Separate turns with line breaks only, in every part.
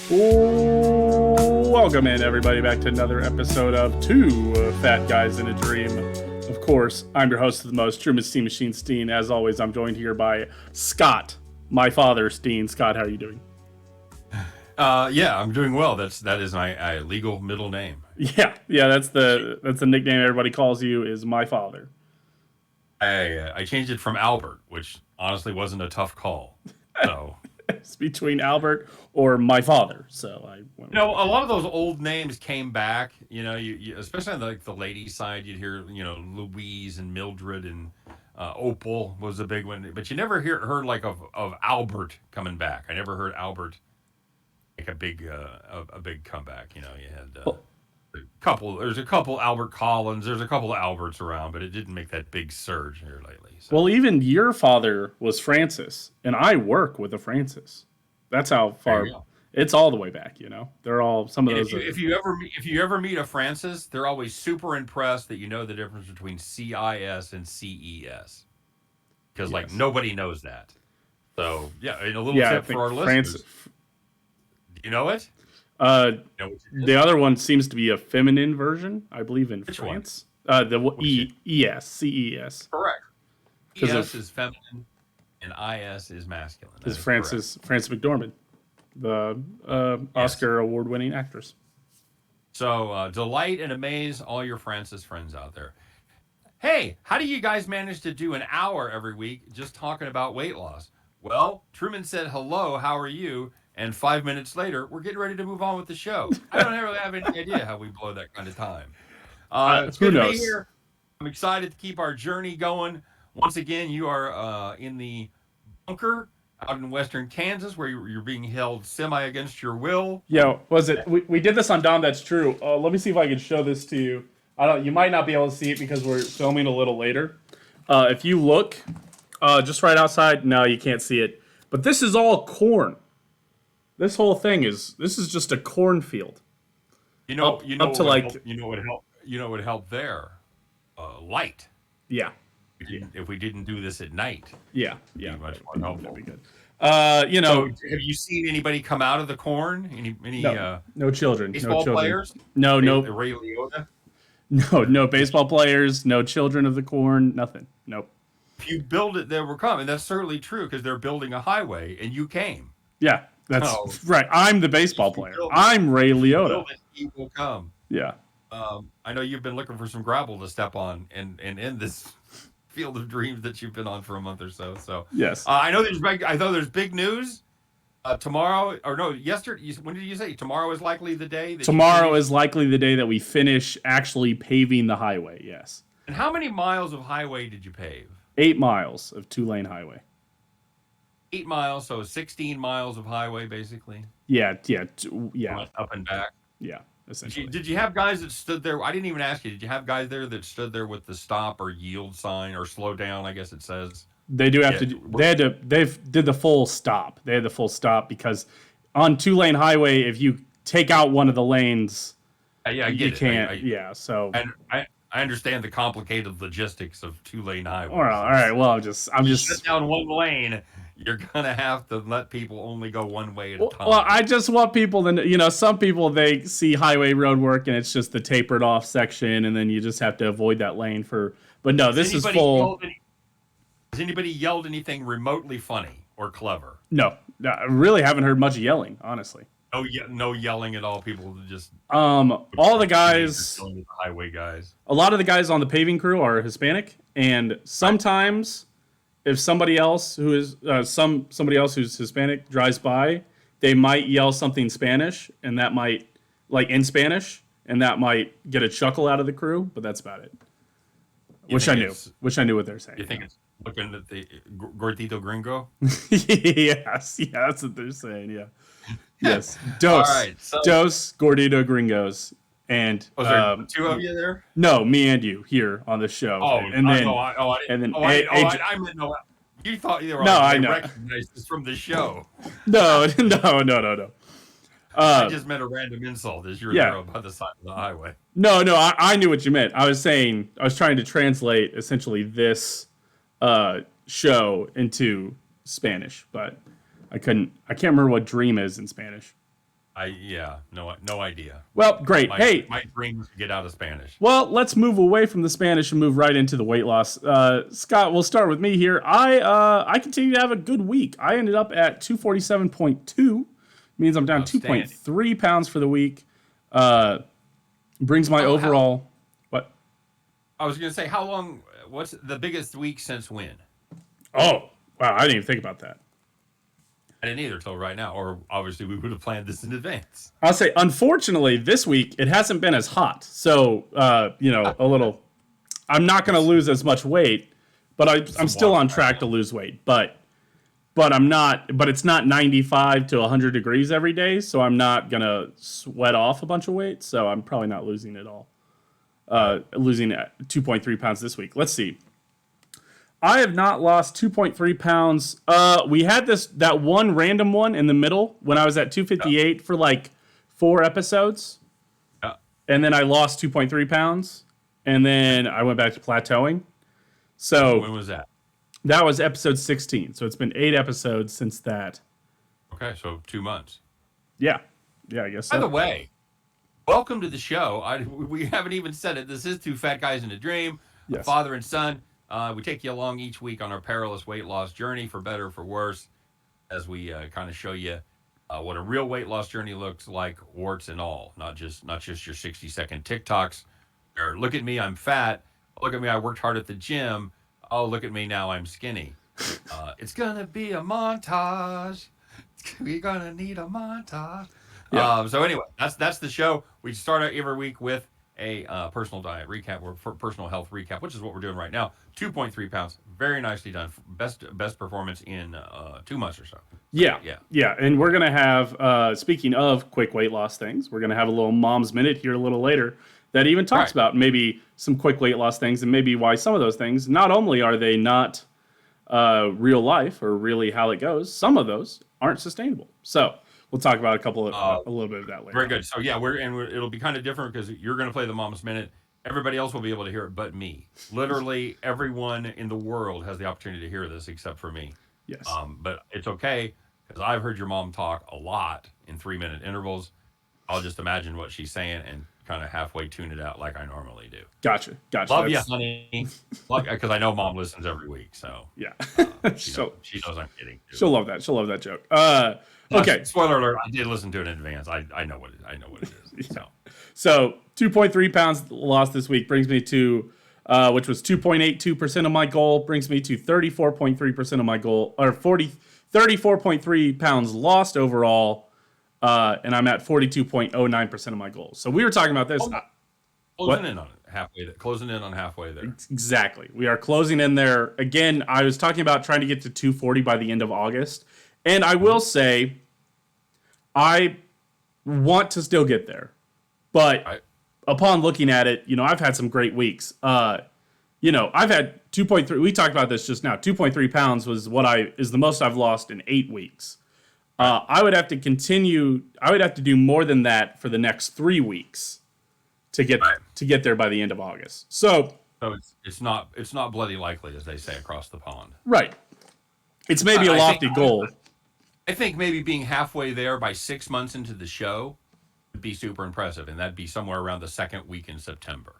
Welcome in, everybody, back to another episode of Two Fat Guys in a Dream. Of course, I'm your host of the most, Truman Steam Machine Steen. As always, I'm joined here by Scott, my father, Steen. Scott, how are you doing?
Yeah, I'm doing well. That is my legal middle name.
Yeah, that's the nickname everybody calls you, is my father.
I changed it from Albert, which honestly wasn't a tough call. So
It's between Albert or my father, so I went with
a lot of those old names came back. You especially on the ladies' side, you'd hear Louise and Mildred and Opal was a big one, but you never heard like of Albert coming back. I never heard Albert like a big comeback. You had. There's a couple Albert Collins. There's a couple of Alberts around, but it didn't make that big surge here lately. So.
Well, even your father was Francis, and I work with a Francis. That's how far it's all the way back. They're all some of those.
If you ever meet a Francis, they're always super impressed that you know the difference between CIS and CES, because like nobody knows that. So yeah, and a little tip for our listeners. Do you know it?
The other one seems to be a feminine version, I believe, in France. ES, CES.
Correct. ES is feminine, and IS is masculine.
Is Frances McDormand, the Oscar award-winning actress.
So delight and amaze all your Francis friends out there. Hey, how do you guys manage to do an hour every week just talking about weight loss? Well, Truman said, hello, how are you? And 5 minutes later, we're getting ready to move on with the show. I don't really have any idea how we blow that kind of time. It's good to be here. I'm excited to keep our journey going. Once again, you are in the bunker out in western Kansas where you're being held semi against your will.
Yeah, was it? We did this on Dom, that's true. Let me see if I can show this to you. You might not be able to see it because we're filming a little later. If you look just right outside, no, you can't see it. But this is all corn. This whole thing is just a cornfield.
What would help there? Light.
Yeah.
If we didn't do this at night.
Yeah.
Much more helpful.
That'd be good.
So have you seen anybody come out of the corn?
No children.
Baseball players?
No.
Ray Liotta?
No baseball players. No children of the corn. Nothing. Nope.
If you build it, they will come, and that's certainly true because they're building a highway, and you came.
Yeah. That's right. I'm the baseball player. I'm Ray Liotta.
He will come.
Yeah.
I know you've been looking for some gravel to step on and in this field of dreams that you've been on for a month or so. So
yes,
I know there's big news tomorrow. Or no, yesterday. When did you say tomorrow is likely the day?
Tomorrow is likely the day that we finish actually paving the highway. Yes.
And how many miles of highway did you pave?
8 miles of 2-lane highway.
8 miles, so 16 miles of highway, basically.
Yeah.
Up and back.
Yeah, essentially.
Did you have guys that stood there? I didn't even ask you. Did you have guys there that stood there with the stop or yield sign or slow down? I guess it says.
They do have to. They did the full stop. They had the full stop because on 2-lane highway, if you take out one of the lanes, you can't. So.
And I understand the complicated logistics of 2-lane highways.
All right. Well, I'm just
shut down one lane. You're gonna have to let people only go one way at a time.
Well, I just want people to, some people, they see highway road work and it's just the tapered off section, and then you just have to avoid that lane for. But no, this is full.
Has anybody yelled anything remotely funny or clever?
No, I really haven't heard much yelling, honestly.
No yelling at all. People just
all the guys,
the highway guys.
A lot of the guys on the paving crew are Hispanic, and sometimes. If somebody else who is somebody else who's Hispanic drives by, they might yell something Spanish, and that might in Spanish, and that might get a chuckle out of the crew. But that's about it. Wish I knew what they're saying.
You think it's looking at the gordito gringo?
Yes, that's what they're saying. Yeah, yes. Dos,
all right,
dos gordito gringos. And
was there two of you there?
No, me and you here on the show.
You thought you were recognized this from the show.
No.
I just meant a random insult as you're there by the side of the highway.
No, I knew what you meant. I was trying to translate essentially this show into Spanish, but I can't remember what dream is in Spanish.
No idea.
Well, great. Hey,
My dream is to get out of Spanish.
well, let's move away from the Spanish and move right into the weight loss. Scott, we'll start with me here. I continue to have a good week. I ended up at 247.2, means I'm down
Outstanding.
2.3 pounds for the week. Brings my overall. What?
I was going to say, how long? What's the biggest week since when?
Oh, wow! I didn't even think about that.
I didn't either till right now, or obviously we would have planned this in advance.
I'll say, unfortunately, this week it hasn't been as hot, so a little. I'm not going to lose as much weight, but I'm still on track to lose weight. But I'm not. But it's not 95 to 100 degrees every day, so I'm not going to sweat off a bunch of weight. So I'm probably not losing it all. Losing 2.3 pounds this week. Let's see. I have not lost 2.3 pounds. We had that one random one in the middle when I was at 258 for like 4 episodes.
Yeah.
And then I lost 2.3 pounds. And then I went back to plateauing. So
When was that?
that was episode 16. So it's been 8 episodes since that.
Okay, so 2 months.
Yeah. Yeah, I guess so.
By the way, welcome to the show. We haven't even said it. This is Two Fat Guys in a Dream,
Yes.
father and son. We take you along each week on our perilous weight loss journey, for better or for worse, as we kind of show you what a real weight loss journey looks like, warts and all, not just your 60-second TikToks. Or look at me, I'm fat. Look at me, I worked hard at the gym. Oh, look at me now, I'm skinny. It's gonna be a montage. We're gonna need a montage.
Yeah.
So anyway, that's the show. We start out every week with a personal diet recap or personal health recap, which is what we're doing right now. 2.3 pounds, very nicely done. Best performance in 2 months or so.
Yeah. And we're gonna have, speaking of quick weight loss things, we're gonna have a little mom's minute here a little later that even talks about maybe some quick weight loss things and maybe why some of those things, not only are they not real life or really how it goes, some of those aren't sustainable. So we'll talk about a little bit of that later.
Very good. So yeah, it'll be kind of different because you're going to play the mom's minute. Everybody else will be able to hear it, but me. Literally, everyone in the world has the opportunity to hear this except for me.
Yes.
But it's okay because I've heard your mom talk a lot in 3-minute intervals. I'll just imagine what she's saying and kind of halfway tune it out like I normally do.
Gotcha.
Love you, honey. Because I know mom listens every week, so
Yeah.
she knows I'm kidding. Too.
She'll love that. She'll love that joke. Okay.
Spoiler alert: I did listen to it in advance. I know what it is.
So 2.3 pounds lost this week brings me to, which was 2.82% of my goal, brings me to 34.3% of my goal, or 34.3 pounds lost overall. And I'm at 42.09% of my goals. So we were talking about this.
Closing in on halfway there.
Exactly. We are closing in there. Again, I was talking about trying to get to 240 by the end of August. And I will say, I want to still get there. But upon looking at it, I've had some great weeks. I've had 2.3. We talked about this just now. 2.3 pounds is the most I've lost in 8 weeks. I would have to continue. I would have to do more than that for the next 3 weeks to get there by the end of August. So
it's not bloody likely, as they say across the pond.
Right. It's maybe a lofty goal.
I think maybe being halfway there by 6 months into the show would be super impressive, and that'd be somewhere around the second week in September.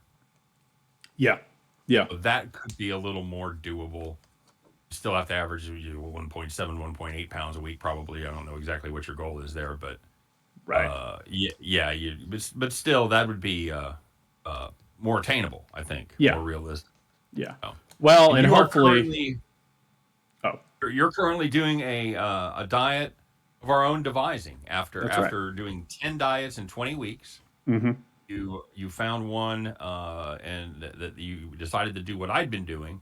Yeah.
So that could be a little more doable. Still have to average 1.7, 1.8 pounds a week, probably. I don't know exactly what your goal is there, but
right.
But still, that would be more attainable, I think.
Yeah.
More realistic.
Yeah.
So.
Well, and hopefully.
You're currently doing a diet of our own devising after doing 10 diets in 20 weeks.
Mm-hmm.
You found one and that you decided to do what I'd been doing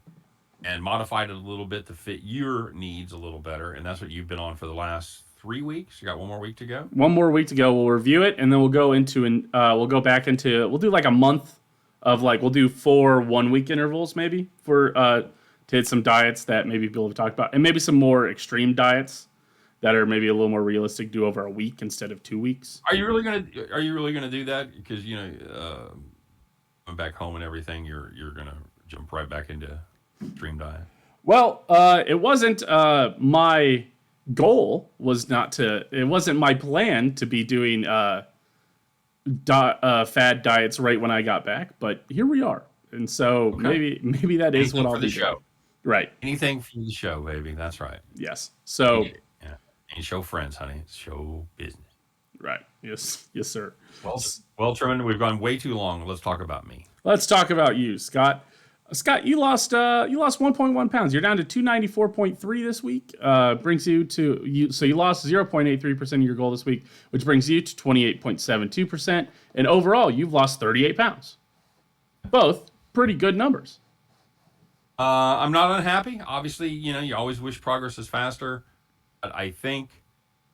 and modified it a little bit to fit your needs a little better, and that's what you've been on for the last 3 weeks. You got one more week to go.
One more week to go. We'll review it, and then we'll go into we'll do like a month of we'll do 4 1-week intervals maybe for to hit some diets that maybe people have talked about, and maybe some more extreme diets that are maybe a little more realistic, do over a week instead of 2 weeks.
Are you really gonna do that? Because I'm back home and everything. You're gonna jump right back into extreme diet.
Well, it wasn't my goal was not to. It wasn't my plan to be doing fad diets right when I got back, but here we are. And so
Okay.
maybe that is what
Anything
I'll
for the
be doing.
show.
Right.
Anything for the show, baby. That's right.
Yes.
You
So
need it. Yeah. And show friends, honey. It's show business.
right. Yes. Yes, sir.
Well, Truman, we've gone way too long. Let's talk about me.
Let's talk about you, Scott. Scott, you lost 1.1 pounds. You're down to 294.3 this week. Brings you to you. So you lost 0.83% of your goal this week, which brings you to 28.72%. And overall, you've lost 38 pounds. Both pretty good numbers.
I'm not unhappy. Obviously, you always wish progress is faster, but I think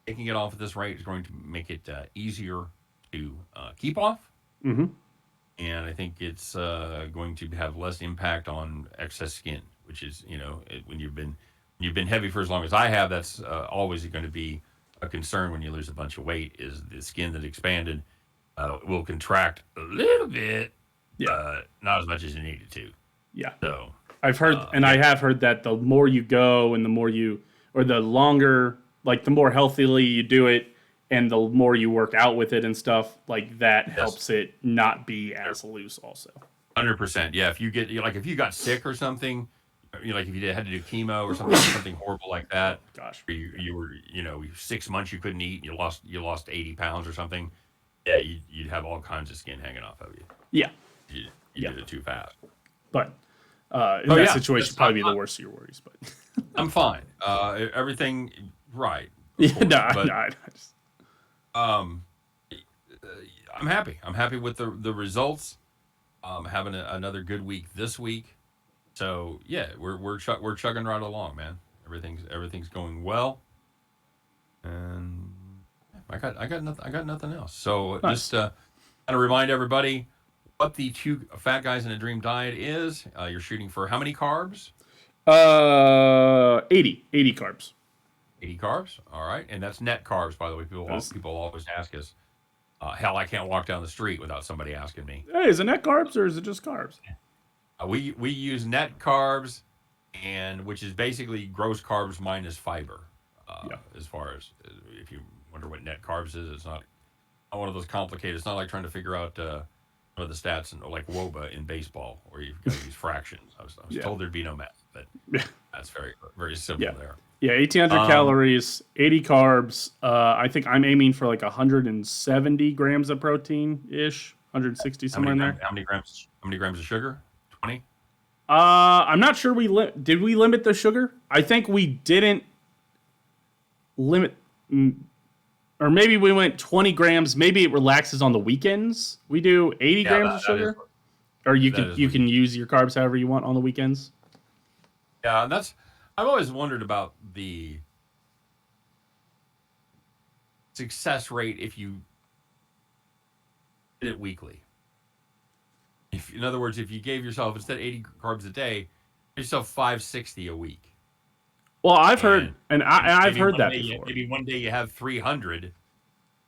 taking it off at this rate is going to make it easier to keep off.
Mm-hmm.
And I think it's going to have less impact on excess skin, which is when you've been heavy for as long as I have, that's always going to be a concern when you lose a bunch of weight. Is the skin that expanded will contract a little bit,
Yeah.
but not as much as it needed to.
Yeah.
So
I've heard, and
yeah.
I have heard that the more you go and the more or the longer, like the more healthily you do it and the more you work out with it and stuff, like that helps it not be as loose also.
100%. Yeah. If you get if you got sick or something, like if you had to do chemo or something horrible like that,
Gosh.
or you were 6 months you couldn't eat, and you lost 80 pounds or something. Yeah, you'd have all kinds of skin hanging off of you.
Yeah.
You did it too fast.
But in that situation, probably be the worst of your worries. But
I'm fine. Everything right.
yeah,
Course,
no,
but,
no,
um, I'm happy. I'm happy with the results. Having another good week this week. So yeah, we're chugging right along, man. Everything's going well, and I got nothing else. So
nice.
just kind of remind everybody what the two fat guys in a dream diet is. You're shooting for how many carbs?
80 carbs.
80 carbs. All right, and that's net carbs, by the way. People always ask us. Hell, I can't walk down the street without somebody asking me.
Hey, is it net carbs or is it just carbs?
We use net carbs, and which is basically gross carbs minus fiber. As far as if you wonder what net carbs is, it's not one of those complicated. It's not like trying to figure out one of the stats like WOBA in baseball, where you've got these fractions. I was told there'd be no math, but that's very very simple there.
Yeah, 1,800 calories, 80 carbs. I think I'm aiming for like 170 grams of protein ish, 160 somewhere in there.
How many grams? How many grams of sugar? 20.
I'm not sure did we limit the sugar? I think we didn't limit, or maybe we went 20 grams. Maybe it relaxes on the weekends. We do 80 grams of sugar, or you can use your carbs however you want on the weekends.
Yeah, and I've always wondered about the success rate if you did it weekly. In other words, if you gave yourself instead of 80 carbs a day, give yourself 560 a week.
Well, I've heard that before.
Maybe one day you have 300,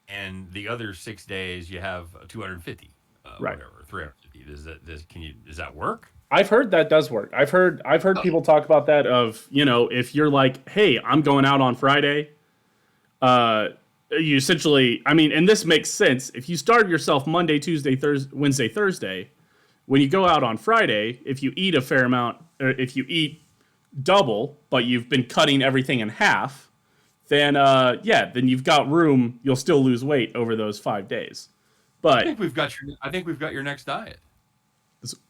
and the other 6 days you have 250,
right?
Whatever, 350. Does that work?
I've heard that does work. I've heard people talk about that of, if you're like, hey, I'm going out on Friday, you essentially, and this makes sense. If you starve yourself Monday, Tuesday, Wednesday, Thursday, when you go out on Friday, if you eat a fair amount, or if you eat double, but you've been cutting everything in half, then then you've got room. You'll still lose weight over those 5 days. But
I think we've got your next diet.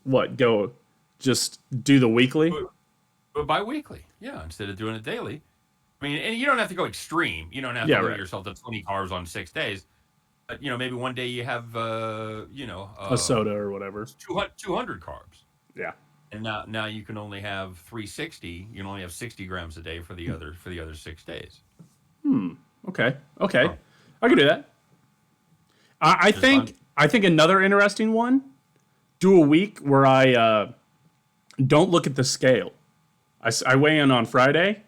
What, go just do the weekly?
But bi-weekly, yeah, instead of doing it daily. And you don't have to go extreme. You don't have to limit yourself to 20 carbs on 6 days. But, maybe one day you have, a
soda or whatever.
200 carbs.
Yeah.
And now you can only have 360. You can only have 60 grams a day for the other 6 days.
Okay. Oh. I can do that. I think another interesting one. Do a week where I don't look at the scale. I weigh in on Friday,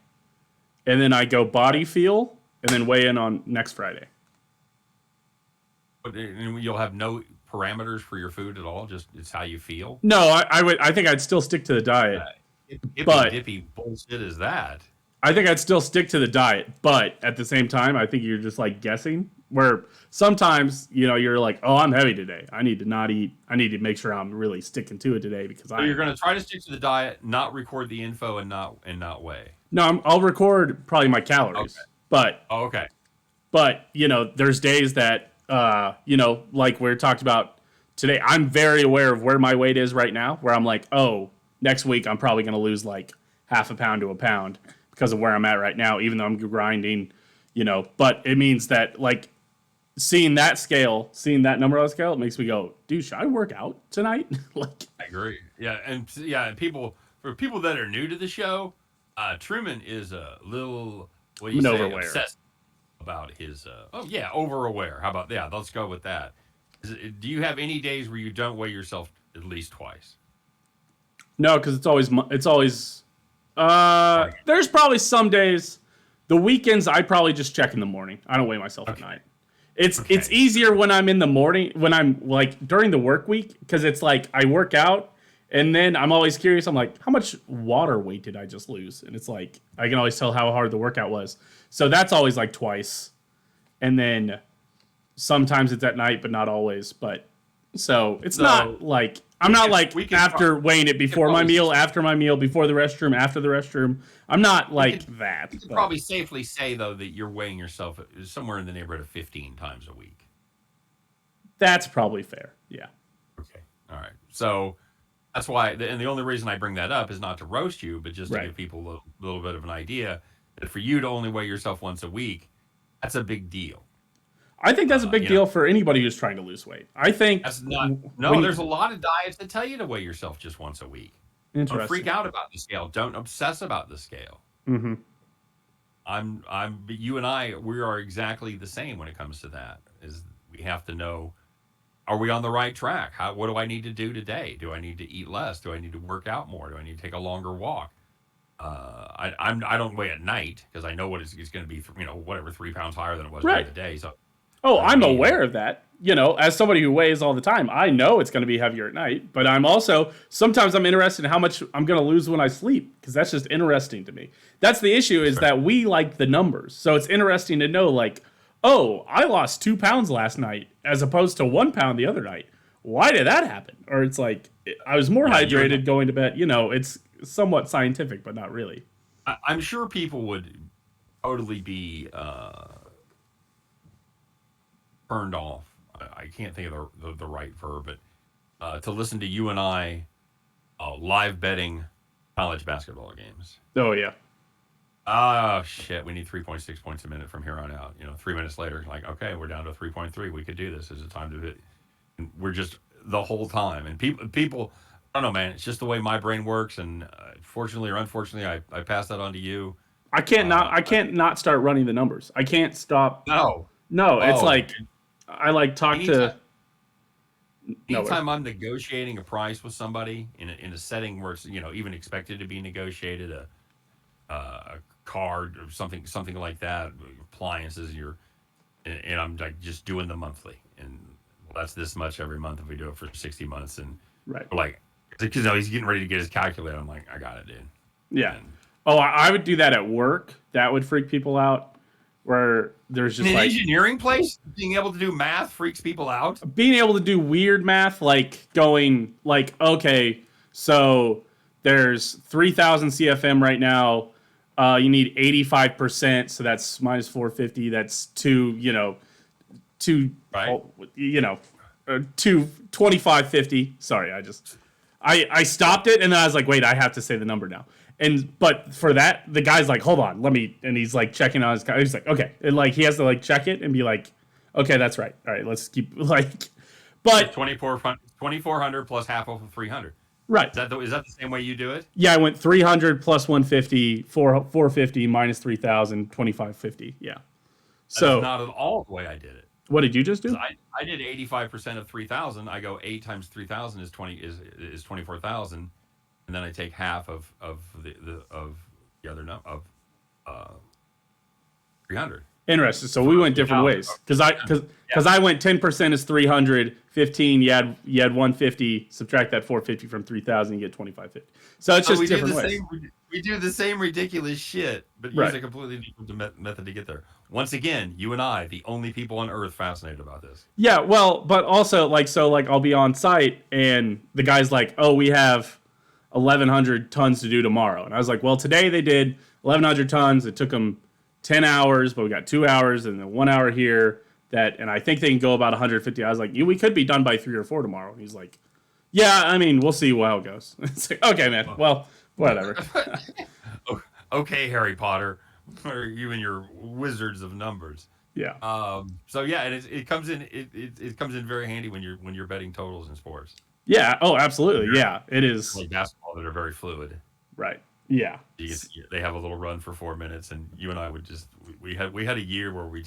and then I go body feel, and then weigh in on next Friday.
But you'll have no parameters for your food at all. Just it's how you feel.
No, I think I'd still stick to the diet.
Dippy bullshit is that?
I think I'd still stick to the diet, but at the same time, I think you're just like guessing. Where sometimes you're like, oh, I'm heavy today. I need to not eat. I need to make sure I'm really sticking to it today because
So
I
you're
am.
going to try to stick to the diet, not record the info, and not weigh.
No, I'll record probably my
Okay.
calories, but
Oh, okay.
there's days that like we talked about today. I'm very aware of where my weight is right now. Where I'm like, oh, next week I'm probably going to lose like half a pound to a pound because of where I'm at right now. Even though I'm grinding, but it means that like seeing that number on the scale, it makes me go, dude, should I work out tonight? Like,
I agree. Yeah, and for people that are new to the show, Truman is a little, what do
I'm
you
an
say,
overwear.
obsessed about his. Oh yeah, over aware. How about, yeah? Let's go with that. Do you have any days where you don't weigh yourself at least twice?
No, because it's always.
On
There's probably some days. The weekends I probably just check in the morning. I don't weigh myself at
okay,
night. It's
okay,
easier when I'm in the morning when I'm like during the work week because it's like I work out and then I'm always curious. I'm like, how much water weight did I just lose? And it's like I can always tell how hard the workout was. So that's always like twice. And then sometimes it's at night, but not always. But so it's not
so
like I'm not like
we can
after weighing it
we can
before my
probably
meal, after my meal, before the restroom, after the restroom. I'm not
we
like
could
that.
we could
But
probably safely say though that you're weighing yourself somewhere in the neighborhood of 15 times a week.
that's probably fair. Yeah.
Okay, all right. So that's why, and the only reason I bring that up is not to roast you, but just to
Right.
give people a little bit of an idea that for you to only weigh yourself once a week, that's a big deal.
I think that's a big
You know,
deal for anybody who's trying to lose weight. I think
that's not, no,
when
there's a
you,
lot of diets that tell you to weigh yourself just once a week. Don't freak
interesting.
out about the scale. Don't obsess about the scale.
Hmm.
But you and I, we are exactly the same when it comes to that. Is we have to know, are we on the right track? What do I need to do today? Do I need to eat less? Do I need to work out more? Do I need to take a longer walk? I don't weigh at night because I know what it's going to be. Whatever 3 pounds higher than it was during
Right.
the day. So
Oh,
doesn't
I'm
mean
aware of that. As somebody who weighs all the time, I know it's going to be heavier at night, but I'm also sometimes I'm interested in how much I'm going to lose when I sleep because that's just interesting to me. That's the issue is
fair.
that we like the numbers. So it's interesting to know like, oh, I lost 2 pounds last night as opposed to 1 pound the other night. Why did that happen? Or it's like I was more
Yeah, you and
hydrated going to bed. It's somewhat scientific, but not really.
I'm sure people would totally be turned off. I can't think of the right verb, but to listen to you and I live betting college basketball games.
Oh yeah.
Oh shit, we need 3.6 points a minute from here on out. 3 minutes later, like, okay, we're down to 3.3. We could do this. Is it time to hit? And we're just the whole time. And people, I don't know, man. It's just the way my brain works. And fortunately or unfortunately, I pass that on to you.
I can't not
Uh,
I can't not start running the numbers. I can't stop.
no,
No, it's
oh,
like I like talk
anytime,
to no.
anytime I'm negotiating a price with somebody in a setting where it's even expected to be negotiated, a card or something like that, appliances, and I'm like just doing the monthly, and well, that's this much every month if we do it for 60 months, and
Right.
we're like, because he's getting ready to get his calculator. I'm like, I got it, dude.
Yeah.
And
Oh, I would do that at work. That would freak people out. Where there's
in
just
an
like
engineering place, being able to do math freaks people out.
being able to do weird math, like going like, okay, so there's 3,000 CFM right now. You need 85%, so that's minus 450. That's two,
Right?
oh, 225.50. Sorry, I stopped it and then I was like, wait, I have to say the number now. But for that, the guy's like, hold on, let me, and he's like checking on his guy. He's like, okay, and like he has to like check it and be like, okay, that's right. All right, let's keep like,
It's
but
2,400 plus half of 300.
right,
Is that the same way you do it?
yeah, I went 300 plus 150, 450 minus 3,000, 2550. Yeah.
That is
So
not at all the way I did it.
what did you just do?
I did 85% of 3,000. I go 8 times 3,000 is 24,000, and then I take half of the other of 300.
Interesting. So we went different ways because I went 10% is 300, 15 you had 150. Subtract that 450 from 3,000, you get 2550. So it's just different ways.
We do the same ridiculous shit, but use
Right.
a completely different method to get there. Once again, you and I, the only people on Earth fascinated about this.
Yeah. Well, but also like I'll be on site and the guy's like, oh, we have 1,100 tons to do tomorrow, and I was like, well, today they did 1,100 tons. It took them 10 hours, but we got 2 hours and then 1 hour here. And I think they can go about 150. I was like, we could be done by 3 or 4 tomorrow. And he's like, yeah, I mean, we'll see how it goes. It's like, okay, man. Well, whatever.
Okay, Harry Potter, or you and your wizards of numbers.
Yeah.
So yeah, and it comes in it comes in very handy when you're betting totals in sports.
Yeah. Oh, absolutely. Yeah, it is.
Like basketball that are very fluid.
Right. Yeah.
They have a little run for 4 minutes, and you and I would just we had a year where we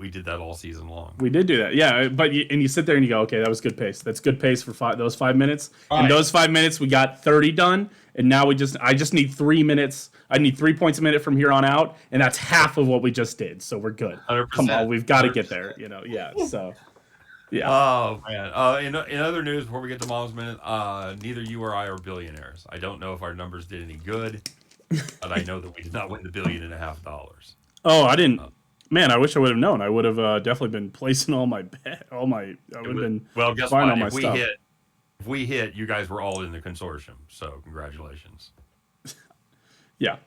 did that all season long.
We did do that. Yeah, but you sit there and you go, okay, that was good pace. That's good pace for those 5 minutes.
Right.
In those 5 minutes, we got 30 done, and now I just need 3 minutes. I need 3 points a minute from here on out, and that's half of what we just did. So we're good.
100%,
Come on, we've got to get
100%.
there. Yeah. So. Yeah.
Oh man. In other news, before we get to Mom's Minute, neither you or I are billionaires. I don't know if our numbers did any good, but I know that we did not win the $1.5 billion.
Oh, I didn't. Man, I wish I would have known. I would have definitely been placing all my bet. I would have been.
Well, guess
buying
what?
all my stuff.
If we hit, you guys were all in the consortium. So congratulations.
Yeah.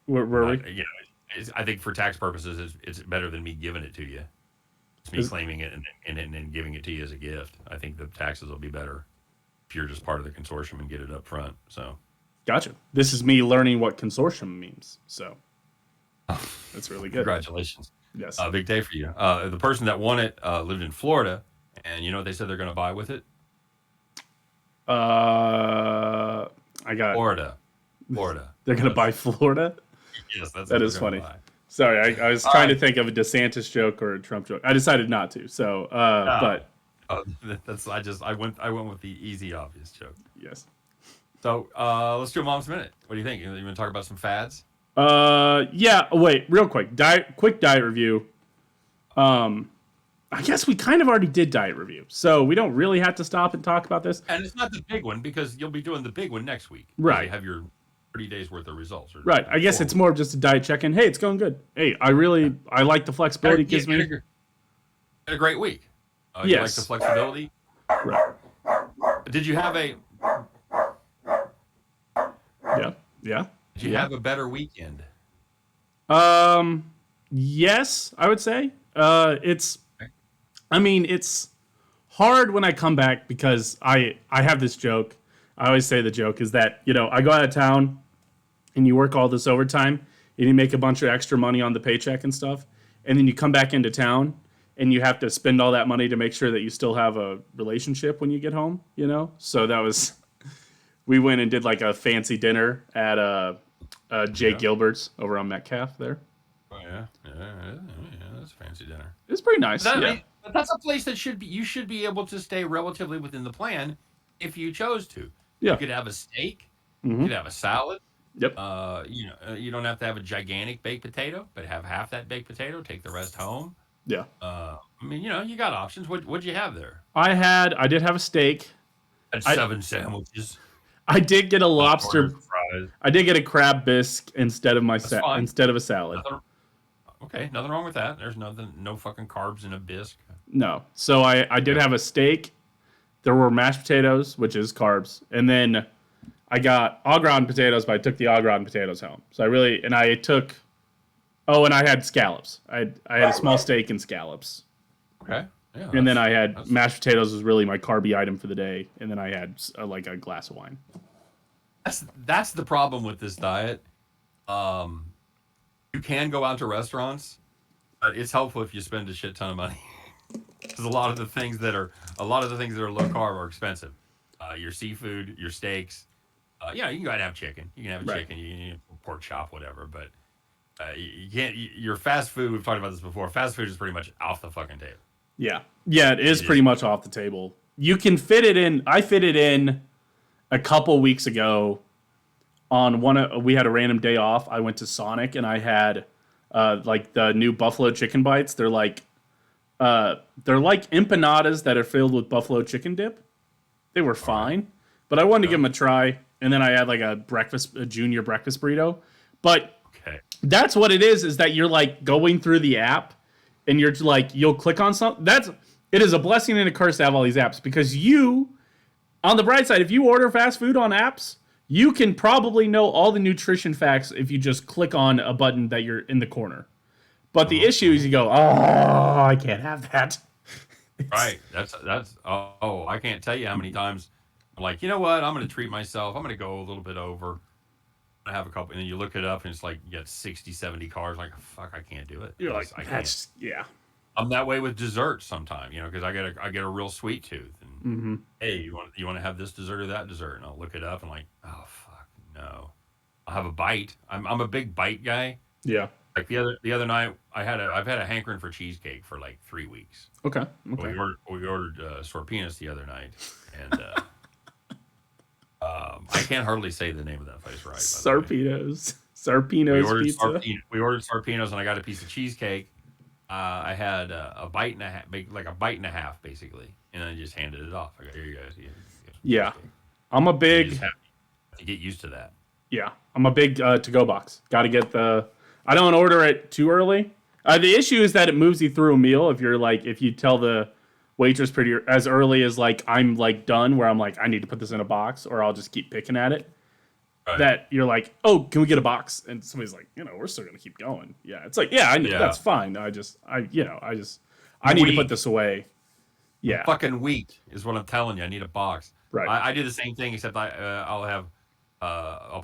Where were we?
You know, I think for tax purposes, it's better than me giving it to you. It's me claiming it and then giving it to you as a gift. I think the taxes will be better if you're just part of the consortium and get it up front. So,
gotcha. This is me learning what consortium means. So that's really good.
Congratulations.
Yes.
Big day for you. The person that won it lived in Florida, and you know what they said they're going to buy with it?
I got
Florida.
They're gonna buy Florida.
Yes,
that is funny. Buy. Sorry, I was trying to think of a DeSantis joke or a Trump joke. I decided not to. So, but
I went with the easy, obvious joke.
Yes.
So let's do a Mom's Minute. What do you think? You want to talk about some fads?
Yeah. Wait, real quick. Quick diet review. I guess we kind of already did diet review, so we don't really have to stop and talk about this.
And it's not the big one because you'll be doing the big one next week.
Right.
You have your 30 days worth of results.
Right. I guess it's more of just a diet check-in. Hey, it's going good. Hey, I like the flexibility it gives me.
Had a great week.
Yes.
You like the flexibility?
Right.
Did you have a?
Yeah.
Did you have a better weekend?
Yes, I would say. It's hard when I come back because I have this joke. I always say the joke is that, I go out of town and you work all this overtime and you make a bunch of extra money on the paycheck and stuff. And then you come back into town and you have to spend all that money to make sure that you still have a relationship when you get home, So that was, we went and did like a fancy dinner at Jay Gilbert's over on Metcalf there.
Oh, yeah. That's a fancy dinner.
It's pretty nice.
That's a place that you should be able to stay relatively within the plan if you chose to.
Yeah.
You could have a steak.
Mm-hmm.
You could have a salad.
Yep.
You don't have to have a gigantic baked potato, but have half that baked potato. Take the rest home.
Yeah.
You got options. What'd you have there?
I did have a steak.
Had 7 sandwiches.
I did get a lobster. I did get a crab bisque instead of instead of a salad.
Nothing wrong with that. There's no fucking carbs in a bisque.
No. So I did have a steak. There were mashed potatoes, which is carbs, and then I got au gratin potatoes, but I took the au gratin potatoes home. So and I had scallops. I had a small steak and scallops.
Okay. Yeah.
And then I had mashed potatoes was really my carby item for the day, and then I had like a glass of wine.
That's the problem with this diet. You can go out to restaurants, but it's helpful if you spend a shit ton of money. Because a lot of the things that are low carb are expensive. Your seafood, your steaks. You can go out and have chicken. You can have a chicken. You can have a pork chop, whatever. But you can't. Your fast food. We've talked about this before. Fast food is pretty much off the fucking table.
Yeah, it is pretty much off the table. You can fit it in. I fit it in a couple weeks ago. On we had a random day off. I went to Sonic and I had like the new buffalo chicken bites. They're like empanadas that are filled with buffalo chicken dip. They were
All right.
fine, but I wanted to
Yeah.
give them a try. And then I had like a junior breakfast burrito. But
Okay.
that's what it is that you're like going through the app and you're like, you'll click on something. It is a blessing and a curse to have all these apps because on the bright side, if you order fast food on apps, you can probably know all the nutrition facts if you just click on a button that you're in the corner. But the issue is you go, oh, I can't have that. It's,
Right. That's. Oh, I can't tell you how many times I'm like, you know what? I'm going to treat myself. I'm going to go a little bit over. I have a couple, and then you look it up, and it's like you got 60, 70 cars. Like, fuck, I can't do it.
you're like,
I can't.
that's, yeah.
I'm that way with desserts sometimes, because I get a real sweet tooth. And
Mm-hmm.
hey, you want to have this dessert or that dessert? And I'll look it up and like, oh fuck, no. I'll have a bite. I'm a big bite guy.
Yeah.
Like the other night, I've had a hankering for cheesecake for like 3 weeks.
Okay.
We
Okay.
ordered sorpinas the other night, and I can't hardly say the name of that place right. By the way,
Sarpinos. Sarpinos pizza.
We ordered sorpinos, and I got a piece of cheesecake. I had a bite and a half, like a bite and a half, basically, and I just handed it off. I go, here you guys, you get some
Yeah.
cheesecake.
I'm a
And you just
big,
have to get used to that.
yeah. I'm a big to go box. Got to get I don't order it too early. The issue is that it moves you through a meal if you tell the waitress pretty as early as like I'm like done where I'm like I need to put this in a box or I'll just keep picking at it.
Right.
That you're like, oh, can we get a box? And somebody's like, we're still gonna keep going. Yeah, it's like, yeah, I know
Yeah.
that's fine. I need to put
Weak.
this away. Yeah,
Fucking weak is what I'm telling you. I need a box.
right.
I do the same thing, except I'll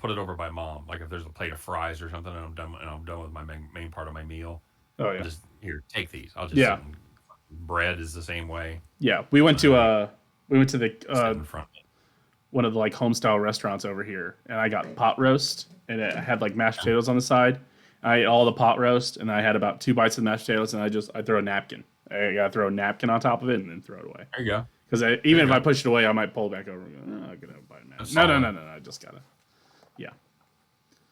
put it over by mom. Like if there's a plate of fries or something, and I'm done with my main part of my meal.
Oh
I'll
yeah,
just here take these. I'll just
yeah,
sit and bread is the same way.
yeah.
Uh,
We went to the
sit in front.
one of the like home style restaurants over here, and I got pot roast, and it had like mashed potatoes on the side. I ate all the pot roast, and I had about 2 bites of mashed potatoes, and I throw a napkin. I gotta throw a napkin on top of it and then throw it away.
There you go.
Because
There
even
you
if
go.
I push it away, I might pull it back over and go, oh, I'm gonna bite a
That's
napkin. No, no,
solid.
no, no, no. I just gotta, yeah.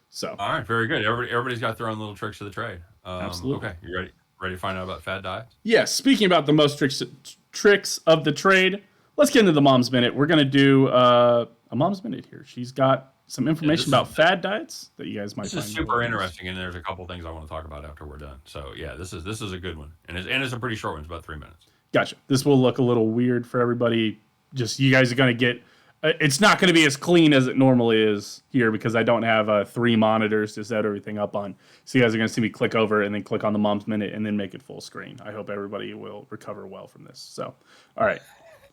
So
All right, very good. Everybody's got their own little tricks of the trade.
absolutely.
Okay, you ready? Ready to find out about fad diets?
Yes, speaking about the most tricks of the trade, let's get into the mom's minute. We're gonna do a mom's minute here. She's got some
Yeah,
information about fad diets that you guys might
this is
find
super
really interesting.
interesting, and there's a couple things I want to talk about after we're done. So yeah, this is a good one, and it's a pretty short one. It's about 3 minutes.
Gotcha. This will look a little weird for everybody. Just you guys are gonna get. It's not going to be as clean as it normally is here because I don't have 3 monitors to set everything up on. So you guys are going to see me click over and then click on the mom's minute and then make it full screen. I hope everybody will recover well from this. So, all right,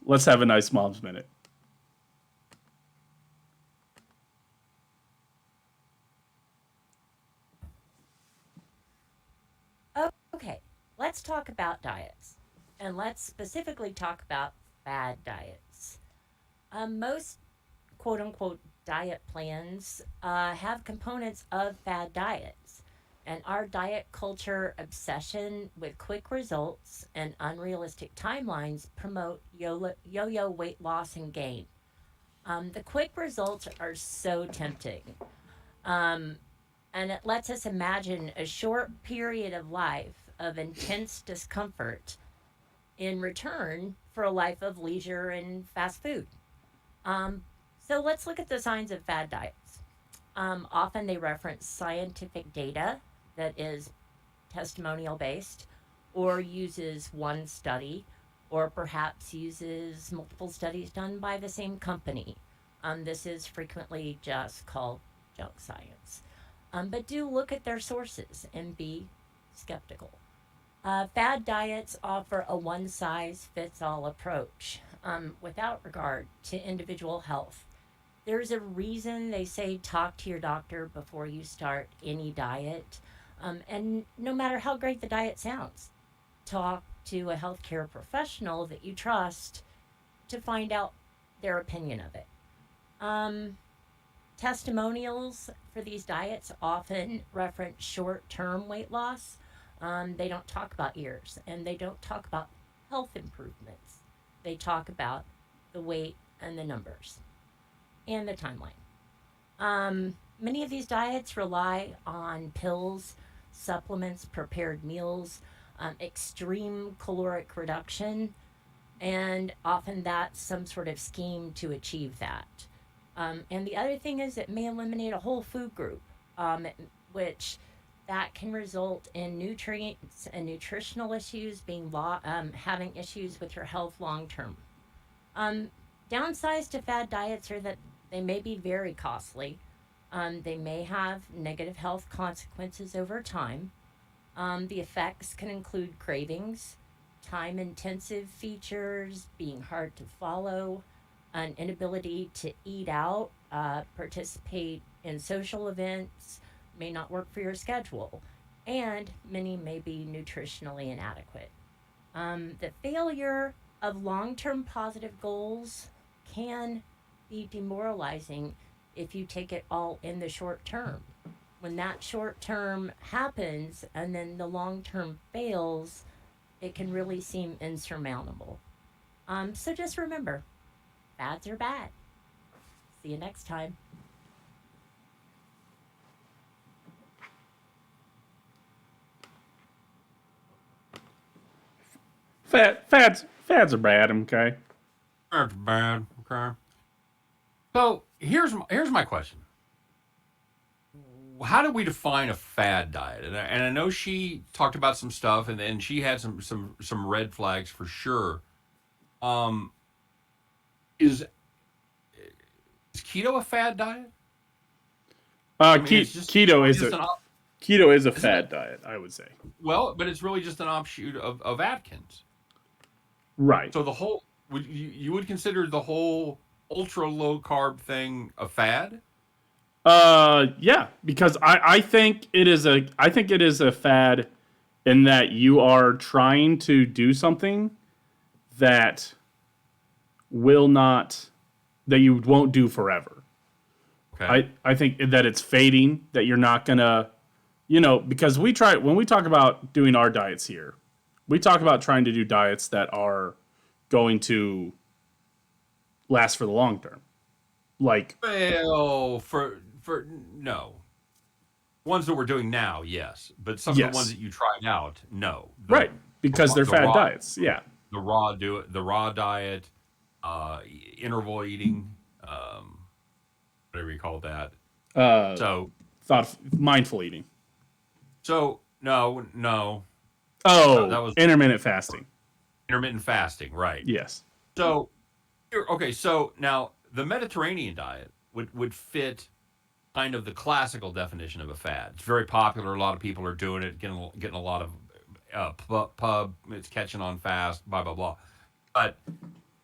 let's have a nice mom's minute.
Okay, let's talk about diets. And let's specifically talk about fad diets. Most quote unquote diet plans have components of fad diets. And our diet culture obsession with quick results and unrealistic timelines promote yo weight loss and gain. The quick results are so tempting. Um, and it lets us imagine a short period of life of intense discomfort in return for a life of leisure and fast food. Um, so let's look at the signs of fad diets. Often they reference scientific data that is testimonial based or uses one study or perhaps uses multiple studies done by the same company. This is frequently just called junk science. But do look at their sources and be skeptical. Fad diets offer a one size fits all approach without regard to individual health. There's a reason they say talk to your doctor before you start any diet. And no matter how great the diet sounds, talk to a healthcare professional that you trust to find out their opinion of it. Um, Testimonials for these diets often reference short term weight loss. They don't talk about years and they don't talk about health improvements. They talk about the weight and the numbers and the timeline. Many of these diets rely on pills, supplements, prepared meals, extreme caloric reduction, and often that's some sort of scheme to achieve that. And the other thing is it may eliminate a whole food group, um, which that can result in nutrients and nutritional issues, having issues with your health long term. Um, Downsides to fad diets are that they may be very costly. They may have negative health consequences over time. The effects can include cravings, time intensive features, being hard to follow, an inability to eat out, participate in social events, may not work for your schedule, and many may be nutritionally inadequate. The failure of long term positive goals can be demoralizing if you take it all in the short term. When that short term happens and then the long term fails, it can really seem insurmountable. So just remember, fads are bad. See you next time.
Fads are bad. Okay.
That's bad. Okay. So here's my question. How do we define a fad diet? And I know she talked about some stuff, and then she had some red flags for sure. Um, is is keto a fad diet? I mean, it's
Keto
really
is
just
keto is a
isn't it?
fad diet, I would say.
Well, but it's really just an offshoot of Atkins.
Right.
So the whole would you would consider the whole ultra low carb thing a fad?
Yeah, because I think it is a fad in that you are trying to do something that will not that you won't do forever.
Okay.
I think that it's fading, that you're not gonna, because when we talk about doing our diets here, we talk about trying to do diets that are going to last for the long term. Like,
Well, for no ones that we're doing now, yes, but some of the ones
yes,
that you tried out, no.
right, because they're
The
fad
raw
diets. Yeah.
the raw diet, interval eating, whatever you call that.
Uh,
So
mindful eating.
no, that
Oh,
was
intermittent fasting.
intermittent fasting, right?
Yes.
So okay, so now the Mediterranean diet would fit kind of the classical definition of a fad. It's very popular. A lot of people are doing it, getting a lot of pub. It's catching on fast. Blah blah blah. But